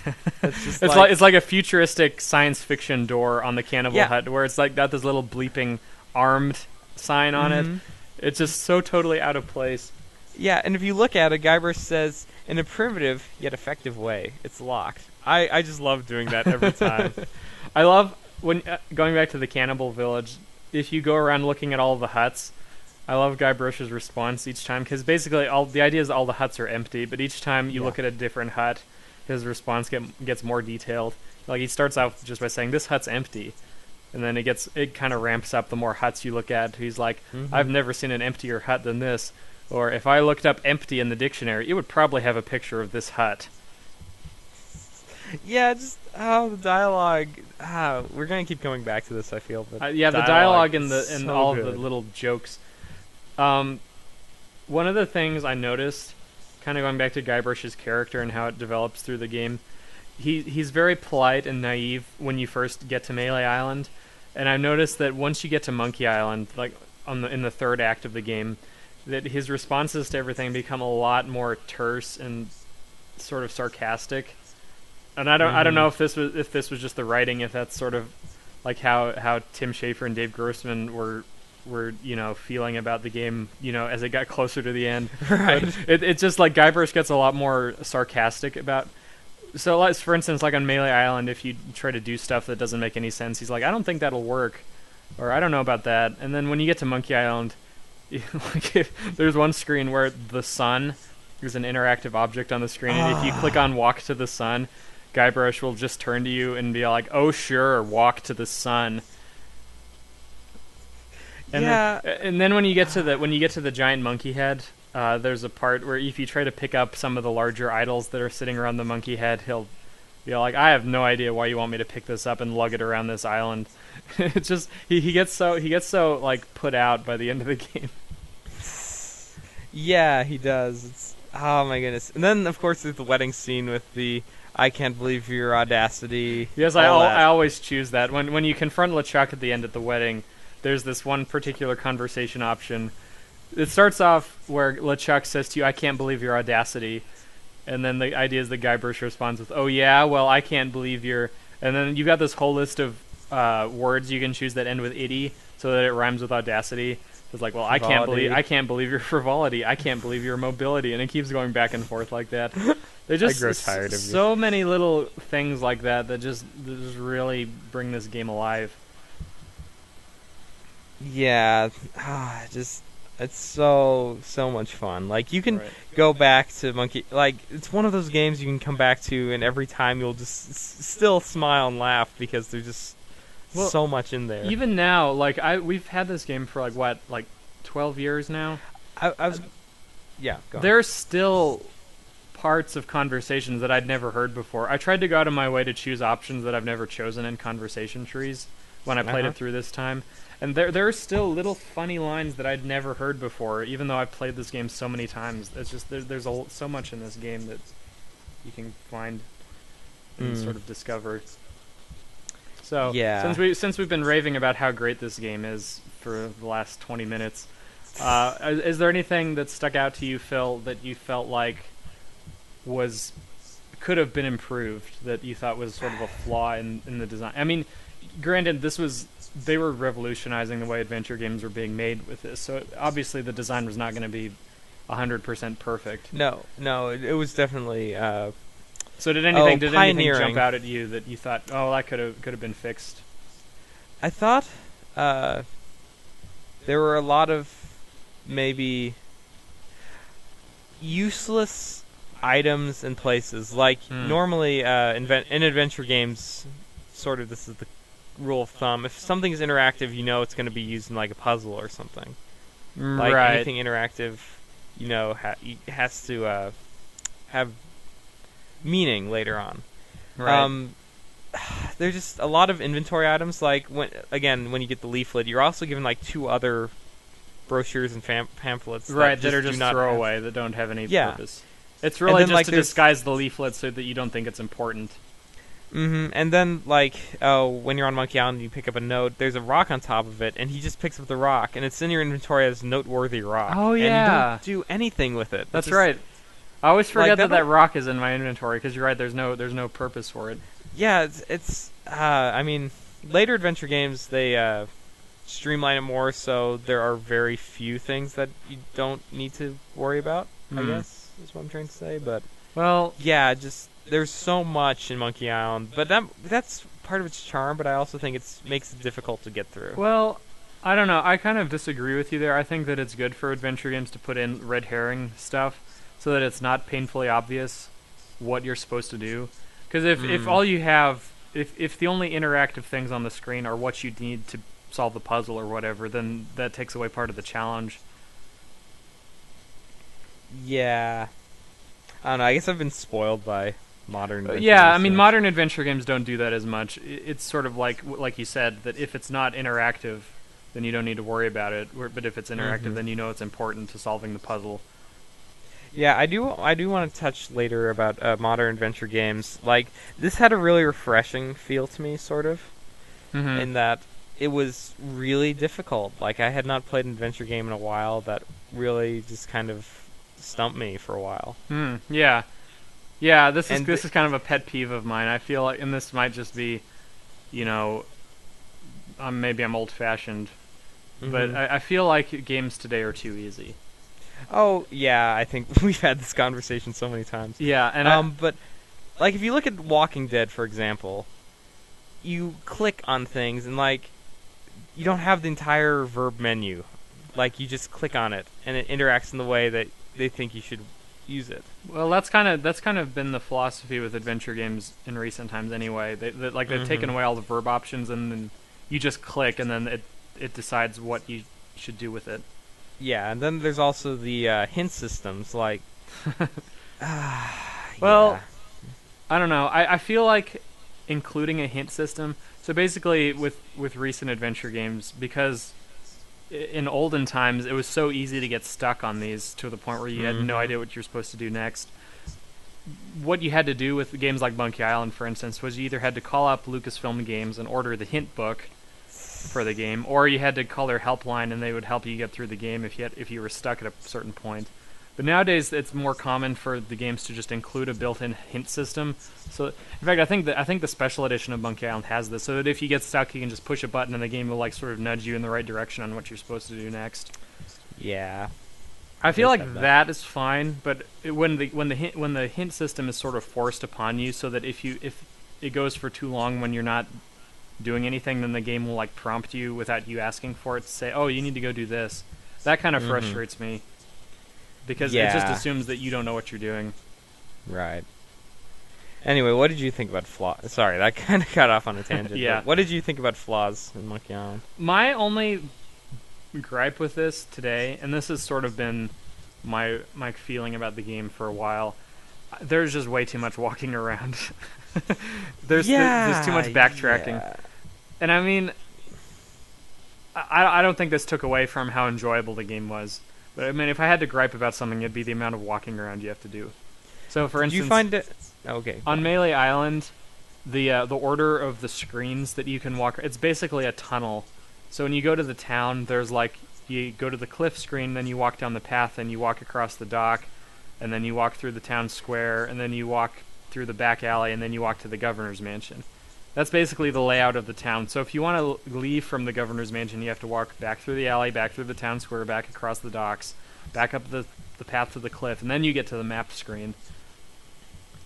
It's like a futuristic science fiction door on the cannibal hut, where it's got this little bleeping armed sign on it. It's just so totally out of place. Yeah, and if you look at it, Guybrush says, in a primitive yet effective way, it's locked. I just love doing that every time. I love when going back to the cannibal village. If you go around looking at all the huts, I love Guybrush's response each time, because basically the idea is all the huts are empty, but each time you look at a different hut, his response gets more detailed. Like he starts out just by saying, "This hut's empty," and then it kind of ramps up the more huts you look at. He's like, "I've never seen an emptier hut than this," or if I looked up "empty" in the dictionary, it would probably have a picture of this hut. Yeah, just the dialogue. We're gonna keep coming back to this, I feel. But the dialogue and so all of the little jokes. One of the things I noticed, kind of going back to Guybrush's character and how it develops through the game, he's very polite and naive when you first get to Melee Island, and I noticed that once you get to Monkey Island, like in the third act of the game, that his responses to everything become a lot more terse and sort of sarcastic. And I don't know if this was just the writing, if that's sort of like how Tim Schafer and Dave Grossman were feeling about the game, as it got closer to the end. Right. It's just like Guybrush gets a lot more sarcastic about. So, for instance, like on Melee Island, if you try to do stuff that doesn't make any sense, he's like, "I don't think that'll work," or "I don't know about that." And then when you get to Monkey Island, there's one screen where the sun there's an interactive object on the screen, and if you click on walk to the sun, Guybrush will just turn to you and be like, "Oh sure, walk to the sun." And then when you get to the giant monkey head, there's a part where if you try to pick up some of the larger idols that are sitting around the monkey head, he'll be like, "I have no idea why you want me to pick this up and lug it around this island." It's just he gets so like put out by the end of the game. Yeah, he does. Oh my goodness! And then of course there's the wedding scene with the "I can't believe your audacity." Yes, I always choose that when you confront LeChuck at the end at the wedding. There's this one particular conversation option. It starts off where LeChuck says to you, "I can't believe your audacity," and then the idea is that Guybrush responds with, "Oh yeah, well I can't believe your," and then you've got this whole list of words you can choose that end with "itty" so that it rhymes with audacity. It's like, well, frivolity. I can't believe your frivolity. I can't believe your mobility, and it keeps going back and forth like that. They just I grow tired of you. So many little things like that just really bring this game alive. Yeah, it's so much fun. Like you can go back to Monkey. Like it's one of those games you can come back to, and every time you'll just still smile and laugh because there's just so much in there. Even now, like we've had this game for like 12 years now. Go on. There's still parts of conversations that I'd never heard before. I tried to go out of my way to choose options that I've never chosen in conversation trees when I played it through this time. And there are still little funny lines that I'd never heard before, even though I've played this game so many times. It's just there's so much in this game that you can find and sort of discover. So since we've been raving about how great this game is for the last 20 minutes, is there anything that stuck out to you, Phil, that you felt like could have been improved, that you thought was sort of a flaw in the design? I mean, granted, they were revolutionizing the way adventure games were being made with this, so obviously the design was not going to be 100% perfect. No, it was definitely. So did anything jump out at you that you thought, oh, that could have been fixed? I thought there were a lot of maybe useless items and places. Like normally in adventure games, sort of this is the rule of thumb. If something's interactive, you know it's going to be used in like a puzzle or something. Like anything interactive, you know, has to have meaning later on. Right. There's just a lot of inventory items. Like when you get the leaflet, you're also given like 2 other brochures and pamphlets. Right, that are just throwaway, that don't have any purpose. It's really just to disguise the leaflet so that you don't think it's important. Mm-hmm. And then, when you're on Monkey Island and you pick up a note, there's a rock on top of it, and he just picks up the rock, and it's in your inventory as noteworthy rock. Oh, yeah. And you don't do anything with it. That's right. I always forget that rock is in my inventory, because you're right, there's no purpose for it. Yeah, I mean, later adventure games, they streamline it more, so there are very few things that you don't need to worry about, I guess, is what I'm trying to say, but... Well... Yeah, there's so much in Monkey Island, but that's part of its charm, but I also think it makes it difficult to get through. Well, I don't know. I kind of disagree with you there. I think that it's good for adventure games to put in red herring stuff so that it's not painfully obvious what you're supposed to do. Because if all you have... If the only interactive things on the screen are what you need to solve the puzzle or whatever, then that takes away part of the challenge. Yeah. I don't know. I guess I've been spoiled by... modern modern adventure games don't do that as much. It's sort of like you said, that if it's not interactive, then you don't need to worry about it. But if it's interactive, then you know it's important to solving the puzzle. Yeah, I do want to touch later about modern adventure games. Like, this had a really refreshing feel to me, sort of, in that it was really difficult. Like, I had not played an adventure game in a while that really just kind of stumped me for a while. Yeah. Yeah, this is kind of a pet peeve of mine. I feel like, and this might just be, maybe I'm old-fashioned, but I feel like games today are too easy. Oh yeah, I think we've had this conversation so many times. Yeah, and but like if you look at Walking Dead, for example, you click on things and you don't have the entire verb menu. Like you just click on it and it interacts in the way that they think you should use it. Well, that's kind of been the philosophy with adventure games in recent times. Anyway, they've taken away all the verb options, and then you just click, and then it decides what you should do with it. Yeah, and then there's also the hint systems, like. Well, yeah. I don't know. I feel like including a hint system. So basically, with recent adventure games, because in olden times it was so easy to get stuck on these to the point where you had no idea what you're supposed to do next. What you had to do with games like Monkey Island, for instance, was you either had to call up Lucasfilm Games and order the hint book for the game, or you had to call their helpline and they would help you get through the game if you were stuck at a certain point. But nowadays, it's more common for the games to just include a built-in hint system. So, in fact, I think the special edition of Monkey Island has this, so that if you get stuck, you can just push a button and the game will sort of nudge you in the right direction on what you're supposed to do next. Yeah, I feel like that is fine, but when the hint system is sort of forced upon you, so that if it goes for too long when you're not doing anything, then the game will prompt you without you asking for it to say, "Oh, you need to go do this." That kind of frustrates me. Because it just assumes that you don't know what you're doing. Right. Anyway, what did you think about flaws? Sorry, that kind of got off on a tangent. Yeah. What did you think about flaws in Monkey Island? My only gripe with this today, and this has sort of been my feeling about the game for a while, there's just way too much walking around. There's too much backtracking. Yeah. And I mean, I don't think this took away from how enjoyable the game was. But I mean, if I had to gripe about something, it'd be the amount of walking around you have to do. So, for instance, you find it okay on Melee Island, the order of the screens that you can walk, it's basically a tunnel. So when you go to the town, there's you go to the cliff screen, then you walk down the path, and you walk across the dock, and then you walk through the town square, and then you walk through the back alley, and then you walk to the governor's mansion. That's basically the layout of the town. So if you want to leave from the governor's mansion, you have to walk back through the alley, back through the town square, back across the docks, back up the path to the cliff, and then you get to the map screen.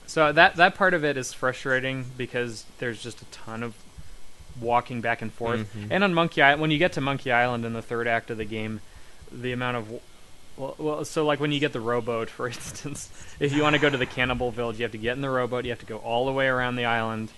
So that part of it is frustrating because there's just a ton of walking back and forth. And on Monkey Island, when you get to Monkey Island in the third act of the game, the amount of so when you get the rowboat, for instance, if you want to go to the cannibal village, you have to get in the rowboat, you have to go all the way around the island.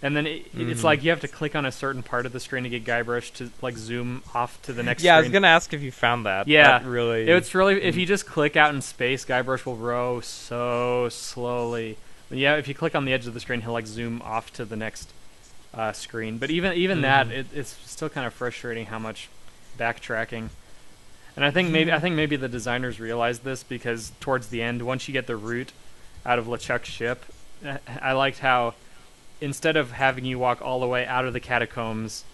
And then it's like you have to click on a certain part of the screen to get Guybrush to zoom off to the next screen. Yeah, I was going to ask if you found that. Yeah. That really... It's really... If you just click out in space, Guybrush will row so slowly. Yeah, if you click on the edge of the screen, he'll zoom off to the next screen. But even that, it's still kind of frustrating how much backtracking. And I think maybe the designers realized this because towards the end, once you get the route out of LeChuck's ship, I liked how... Instead of having you walk all the way out of the catacombs,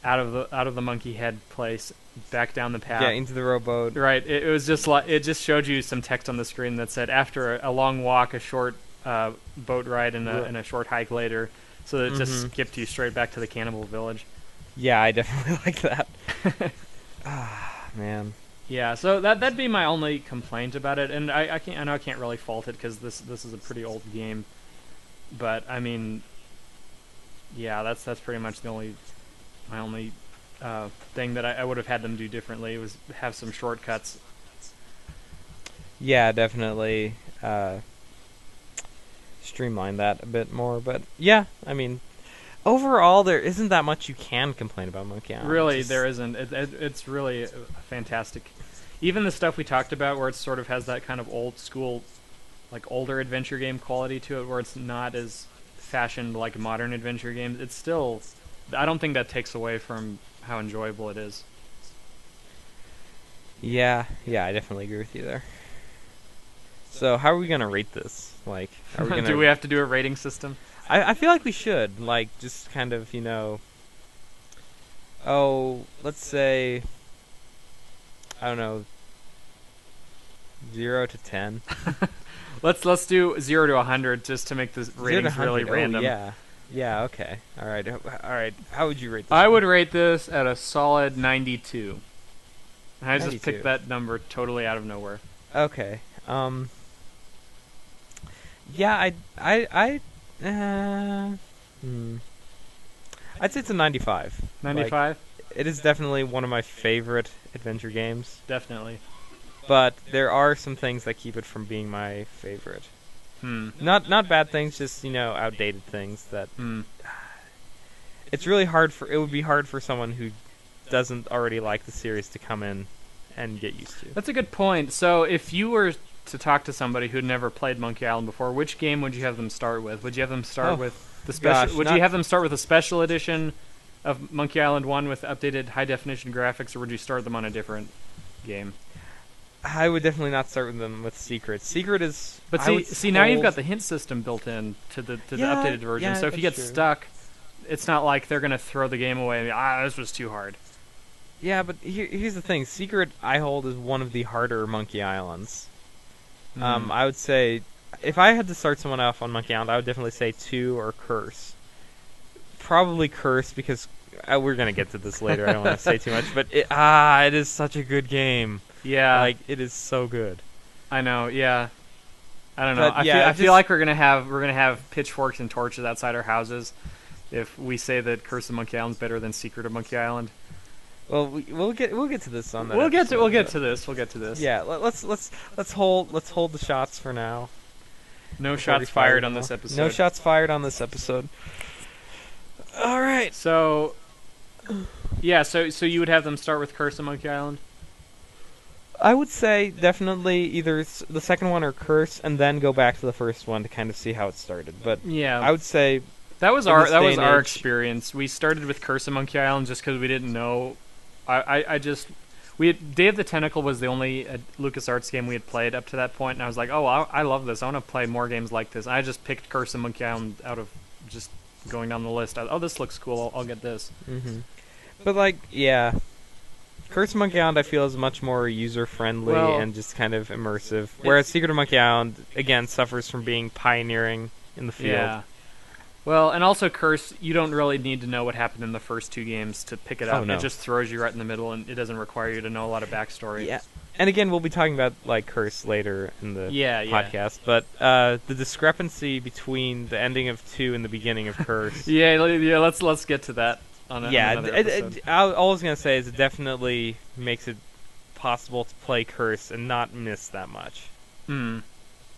out of the monkey head place, back down the path, into the rowboat. Right. It was just it just showed you some text on the screen that said after a long walk, a short boat ride, and a short hike later, so that it just skipped you straight back to the cannibal village. Yeah, I definitely like that. Man. Yeah. So that'd be my only complaint about it, and I know I can't really fault it because this is a pretty old game, but I mean. Yeah, that's pretty much my only thing that I would have had them do differently was have some shortcuts. Yeah, definitely streamline that a bit more. But yeah, I mean, overall, there isn't that much you can complain about Monkey Island. Really, there isn't. It's really fantastic. Even the stuff we talked about, where it sort of has that kind of old school, older adventure game quality to it, where it's not as fashioned like modern adventure games, it's still... I don't think that takes away from how enjoyable it is. Yeah, I definitely agree with you there. So, how are we gonna rate this? Are we gonna... Do we have to do a rating system? I feel like we should. Just kind of, let's say... I don't know... 0 to 10. Let's do 0 to 100 just to make the ratings really random. Yeah. Okay. All right. How would you rate this? I would rate this at a solid 92. I 92. just picked that number totally out of nowhere. Okay. Yeah. I'd say it's a 95. 95. It is definitely one of my favorite adventure games. Definitely. but there are some things that keep it from being my favorite. Not bad things, just outdated things that. It's really hard it would be hard for someone who doesn't already like the series to come in and get used to. That's a good point. So if you were to talk to somebody who'd never played Monkey Island before, which game would you have them start with? Would you have them start with the special? Would you have them start with a special edition of Monkey Island 1 with updated high definition graphics, or would you start them on a different game? I would definitely not start with them with Secret. Secret is... But see, now you've got the hint system built in to the updated version, so if you get stuck, it's not like they're going to throw the game away and this was too hard. Yeah, but here's the thing. Secret, I hold, is one of the harder Monkey Islands. I would say, if I had to start someone off on Monkey Island, I would definitely say 2 or Curse. Probably Curse, because we're going to get to this later. I don't want to say too much, but it is such a good game. Yeah. Like, it is so good. I know, yeah. I don't know. I feel like we're gonna have pitchforks and torches outside our houses if we say that Curse of Monkey Island is better than Secret of Monkey Island. Well, we'll get to this on that. We'll get to this. Yeah, let's hold the shots for now. No shots fired on this episode. No shots fired on this episode. All right. So, yeah. So you would have them start with Curse of Monkey Island. I would say definitely either the second one or Curse, and then go back to the first one to kind of see how it started. But yeah, I would say that was our experience. We started with Curse of Monkey Island just because we didn't know. Day of the Tentacle was the only LucasArts game we had played up to that point, and I was like, oh, I love this. I want to play more games like this. And I just picked Curse of Monkey Island out of just going down the list. This looks cool. I'll get this. Mm-hmm. But yeah. Curse of Monkey Island, I feel, is much more user-friendly and just kind of immersive. Whereas Secret of Monkey Island, again, suffers from being pioneering in the field. Yeah. Well, and also Curse, you don't really need to know what happened in the first 2 games to pick it up. No. It just throws you right in the middle, and it doesn't require you to know a lot of backstory. Yeah. And again, we'll be talking about Curse later in the podcast. Yeah. But the discrepancy between the ending of 2 and the beginning of Curse... yeah, let's get to that. All I was going to say is it definitely makes it possible to play Curse and not miss that much.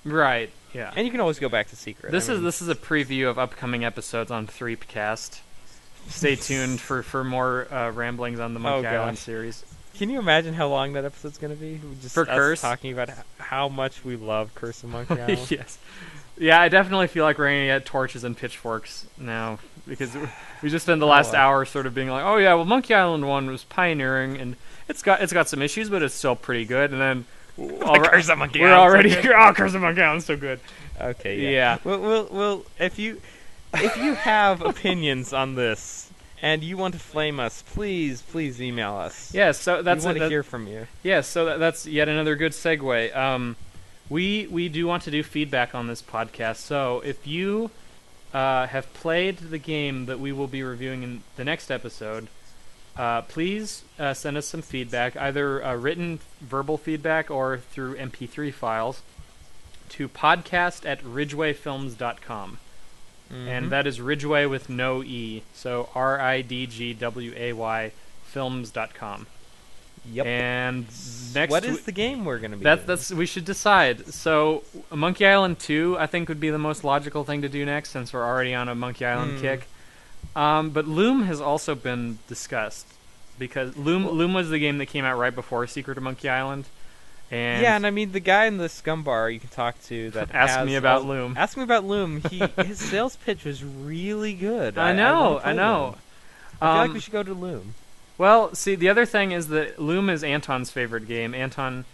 Right, yeah. And you can always go back to Secret. This is a preview of upcoming episodes on Threepcast. Stay tuned for more ramblings on the Monkey Island series. Can you imagine how long that episode's going to be? Just for Curse? Talking about how much we love Curse of Monkey Island. Yes. Yeah, I definitely feel like we're going to get torches and pitchforks now, because we just spent the last hour sort of being like, oh yeah, well Monkey Island 1 was pioneering, and it's got some issues, but it's still pretty good. And then Curse of Monkey Island, we're already Curse of Monkey Island's so good. Okay, yeah. Well, if you have opinions on this and you want to flame us, please email us. Yeah, so we want to hear from you. Yeah, so that's yet another good segue. We do want to do feedback on this podcast, so if you have played the game that we will be reviewing in the next episode, please send us some feedback, either written verbal feedback or through MP3 files, to podcast@ridgwayfilms.com. And that is Ridgway with no E, so RIDGWAY films.com. Yep. And next, what is the game we're going to be doing? That's we should decide. So Monkey Island 2, I think, would be the most logical thing to do next, since we're already on a Monkey Island kick. But Loom has also been discussed, because Loom was the game that came out right before Secret of Monkey Island. And I mean, the guy in the scum bar you can talk to that ask me about Loom. Ask me about Loom. His sales pitch was really good. I know. I feel like we should go to Loom. Well, see, the other thing is that Loom is Anton's favorite game. Anton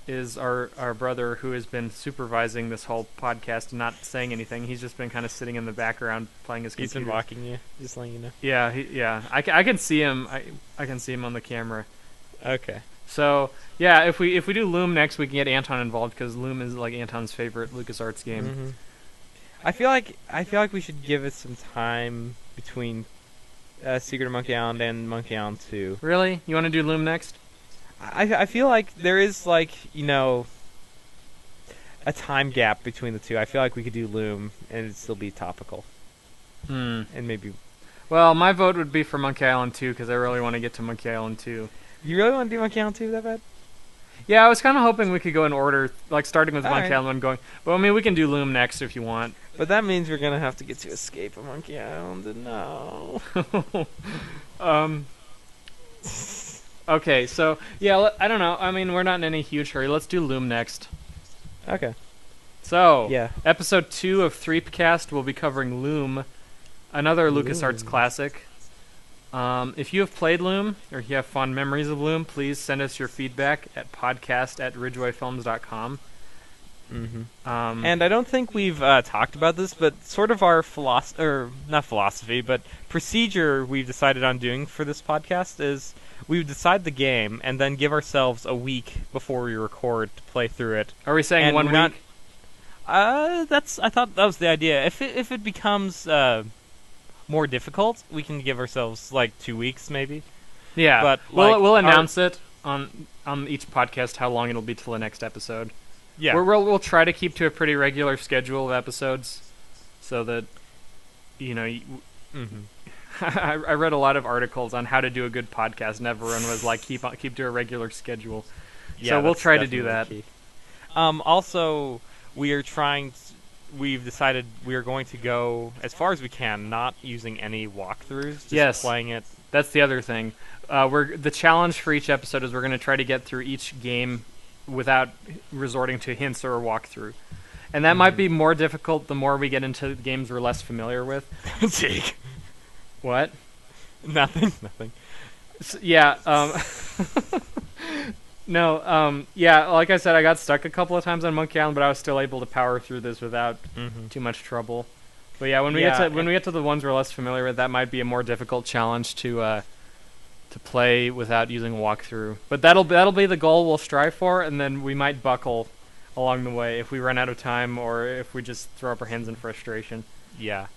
is our brother who has been supervising this whole podcast and not saying anything. He's just been kind of sitting in the background playing his computer. He's been walking you, just letting you know. Yeah, I can see him. I can see him on the camera. Okay. So yeah, if we do Loom next, we can get Anton involved, because Loom is like Anton's favorite LucasArts game. Mm-hmm. I feel like we should give it some time between Secret of Monkey Island and Monkey Island 2. Really? You want to do Loom next? I feel like there is a time gap between the two. I feel like we could do Loom and it'd still be topical. And maybe. Well, my vote would be for Monkey Island 2, because I really want to get to Monkey Island 2. You really want to do Monkey Island 2 that bad? Yeah, I was kind of hoping we could go in order, like starting with All Monkey right. Island and going. But I mean, we can do Loom next if you want. But that means we're gonna have to get to Escape a Monkey Island. No. Okay, so yeah, I don't know. I mean, we're not in any huge hurry. Let's do Loom next. Okay. So, Yeah. episode 2 of Threepcast will be covering Loom, another LucasArts classic. If you have played Loom, or you have fond memories of Loom, please send us your feedback at podcast@ridgwayfilms.com. Mm-hmm. And I don't think we've talked about this, but sort of our not philosophy, but procedure we've decided on doing for this podcast is we would decide the game and then give ourselves a week before we record to play through it. Are we saying And 1 we're week? I thought that was the idea. If it becomes more difficult, we can give ourselves like 2 weeks maybe. Yeah, but we'll announce it on each podcast how long it'll be till the next episode. Yeah, we'll try to keep to a pretty regular schedule of episodes, so that I read a lot of articles on how to do a good podcast, and everyone was like, keep to a regular schedule. Yeah, so we'll try to do that. Key. Also, we've decided we are going to go as far as we can, not using any walkthroughs, just playing it. That's the other thing. The challenge for each episode is we're going to try to get through each game without resorting to hints or a walkthrough. And that might be more difficult the more we get into games we're less familiar with. Jake. What? Nothing. So, yeah. No. Yeah. Like I said, I got stuck a couple of times on Monkey Island, but I was still able to power through this without too much trouble. But yeah, when we get to the ones we're less familiar with, that might be a more difficult challenge to play without using a walkthrough. But that'll be the goal we'll strive for, and then we might buckle along the way if we run out of time or if we just throw up our hands in frustration. Yeah.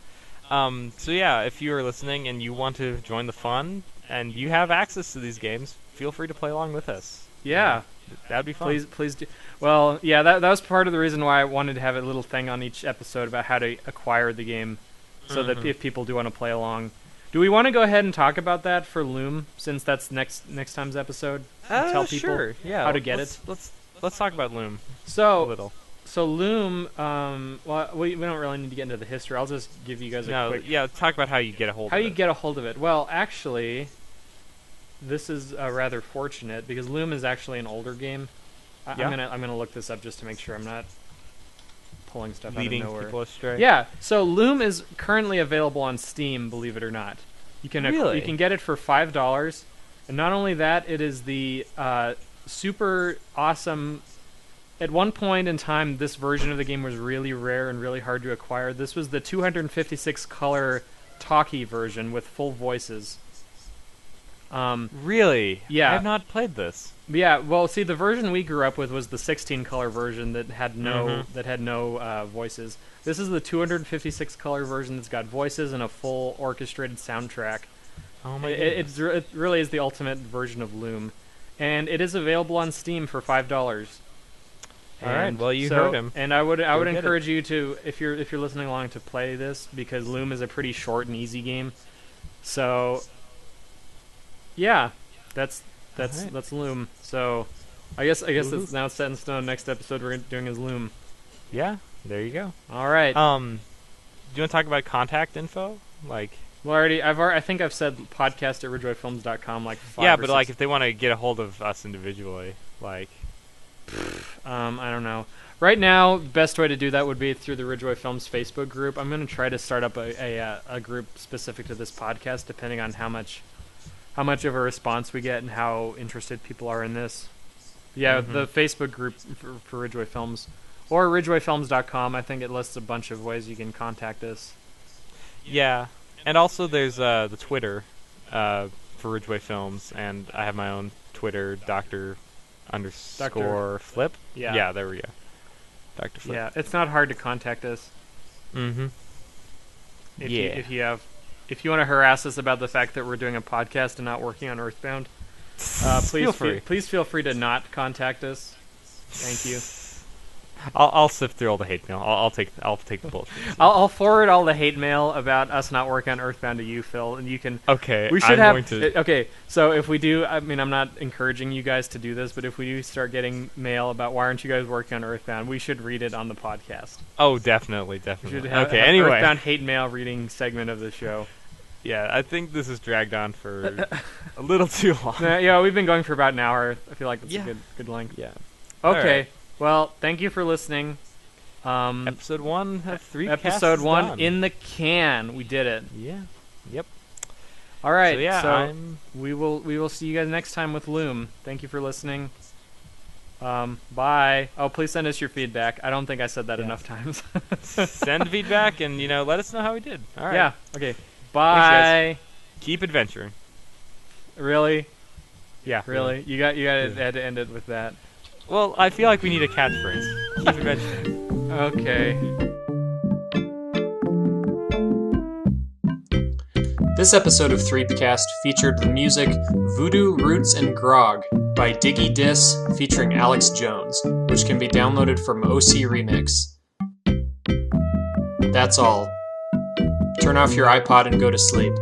So yeah, if you are listening and you want to join the fun and you have access to these games, feel free to play along with us. Yeah. That'd be fun. Please do. Well, yeah, that was part of the reason why I wanted to have a little thing on each episode about how to acquire the game, so that if people do want to play along. Do we want to go ahead and talk about that for Loom, since that's next time's episode? Tell people how to get it. Let's talk about Loom. A little. So Loom, well, we don't really need to get into the history. I'll just give you guys a quick... Yeah, talk about how you get a hold of it. How you get a hold of it. Well, actually, this is rather fortunate, because Loom is actually an older game. I'm gonna look this up just to make sure I'm not pulling stuff leading out of nowhere. People astray. Yeah, so Loom is currently available on Steam, believe it or not. You can really? You can get it for $5, and not only that, it is the super awesome... At one point in time, this version of the game was really rare and really hard to acquire. This was the 256 color talkie version with full voices. Really? Yeah. I have not played this. Yeah, well, see, the version we grew up with was the 16 color version that had no voices. This is the 256 color version that's got voices and a full orchestrated soundtrack. Oh my goodness. It really is the ultimate version of Loom, and it is available on Steam for $5. All right. Well, you heard him. And I would encourage you to, if you're listening along, to play this, because Loom is a pretty short and easy game. So, yeah, that's Loom. So, I guess it's now set in stone. Next episode we're doing is Loom. Yeah. There you go. All right. Do you want to talk about contact info? Like. Well, I think I've said podcast@ridgwayfilms.com like 5 Yeah, or but 6. like if they want to get a hold of us individually, like. I don't know. Right now, best way to do that would be through the Ridgway Films Facebook group. I'm going to try to start up a group specific to this podcast, depending on how much of a response we get and how interested people are in this. Yeah, the Facebook group for Ridgway Films, or ridgwayfilms.com. I think it lists a bunch of ways you can contact us. Yeah, and also there's the Twitter for Ridgway Films, and I have my own Twitter, Dr_Flip. Yeah, there we go. Dr. Flip. Yeah, it's not hard to contact us. Mm-hmm. If you want to harass us about the fact that we're doing a podcast and not working on Earthbound, please feel free to not contact us. Thank you. I'll sift through all the hate mail. I'll take the bullshit. I'll forward all the hate mail about us not working on Earthbound to you, Phil, and you can. Okay. We should Okay, so if we do, I mean, I'm not encouraging you guys to do this, but if we do start getting mail about why aren't you guys working on Earthbound, we should read it on the podcast. Oh, definitely. We should have anyway, Earthbound hate mail reading segment of the show. Yeah, I think this is dragged on for a little too long. Yeah, we've been going for about an hour. I feel like it's a good length. Yeah. Okay. Right. Well, thank you for listening. Episode 1 of Threepcast. Episode 1 done. in the can. We did it. Yeah. Yep. All right. So, we will see you guys next time with Loom. Thank you for listening. Bye. Oh, please send us your feedback. I don't think I said that enough times. Send feedback and let us know how we did. All right. Yeah. Okay. Bye. Thanks, keep adventuring. Really? Yeah. Really? You had to end it with that. Well, I feel like we need a catchphrase. Keep adventuring. Okay. This episode of Threepcast featured the music Voodoo Roots and Grog by Diggy Diss featuring Alex Jones, which can be downloaded from OC Remix. That's all. Turn off your iPod and go to sleep.